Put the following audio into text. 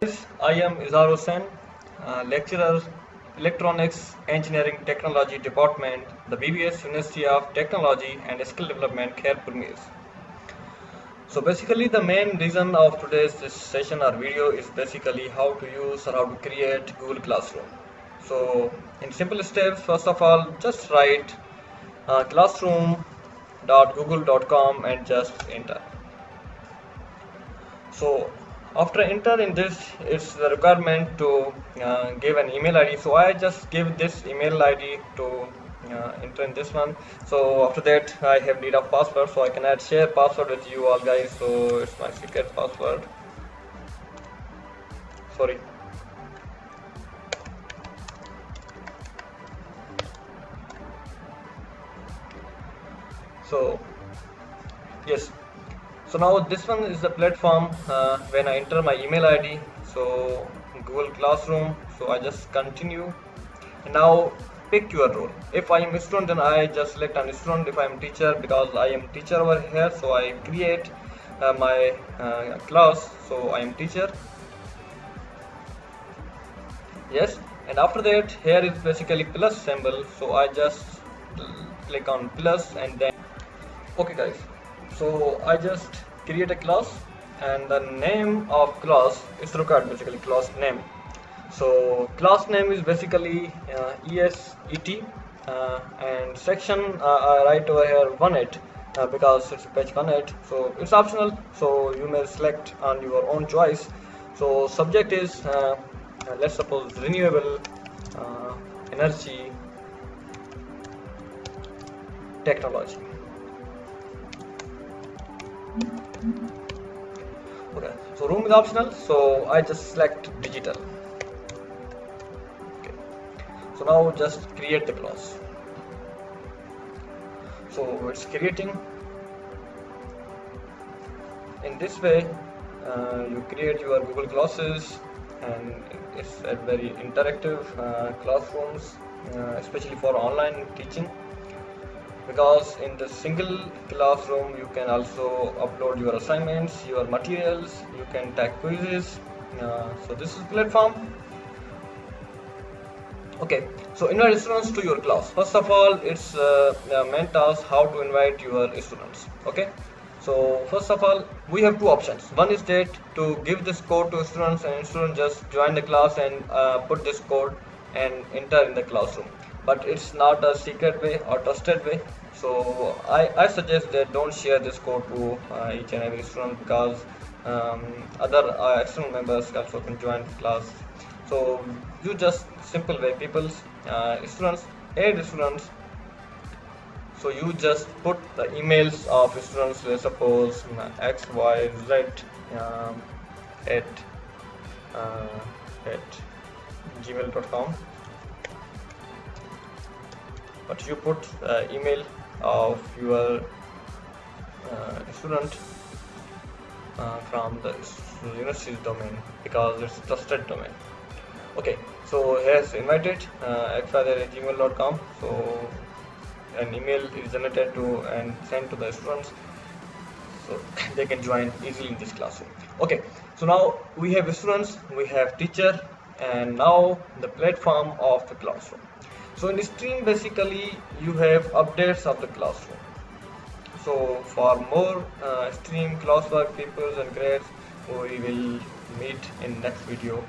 I am Izar Hussain, lecturer, Electronics Engineering Technology Department, the BBS University of Technology and Skill Development, Khairpur. So basically the main reason of today's this session or video is basically how to use or how to create Google Classroom. So in simple steps, first of all, just write classroom.google.com and just enter. So after entering this, it's the requirement to give an email ID. So I just give this email ID to enter in this one. So after that, I have need of password, so I cannot share password with you all guys. So it's my secret password. Sorry. So yes. So now this one is the platform when I enter my email ID. So Google Classroom. So I just continue. And now pick your role. If I am a student, then I just select on student. If I am teacher, because I am teacher over here, so I create my class. So I am teacher. Yes. And after that, here is basically plus symbol. So I just click on plus and then okay guys. So I just create a class and the name of class is required, basically class name. So class name is basically ESET and section I write over here 18 because it's page 18, so it's optional, so you may select on your own choice. So subject is let's suppose renewable energy technology. Okay, so room is optional, so I just select digital. Okay, so now just create the class. So it's creating. In this way, you create your Google classes, and it's a very interactive classrooms, especially for online teaching. Because in the single classroom you can also upload your assignments, your materials, you can take quizzes. So this is platform. Okay, so invite students to your class. First of all, it's main task how to invite your students. Okay, so first of all, we have two options. One is that to give this code to students, and students just join the class and put this code and enter in the classroom. But it's not a secret way or trusted way. So I suggest that don't share this code to each and every student, because other external members also can join the class. So you just simple way, people's students, add students. So you just put the emails of students, let's suppose XYZ at gmail.com. But you put email of your student from the university's domain, because it's trusted domain. Okay, so here's invited xyz@gmail.com. So an email is generated to and sent to the students, so they can join easily in this classroom. Okay, so now we have students, we have teacher, and now the platform of the classroom. So in stream, basically you have updates of the classroom. So for more stream classwork, papers and grades, we will meet in next video.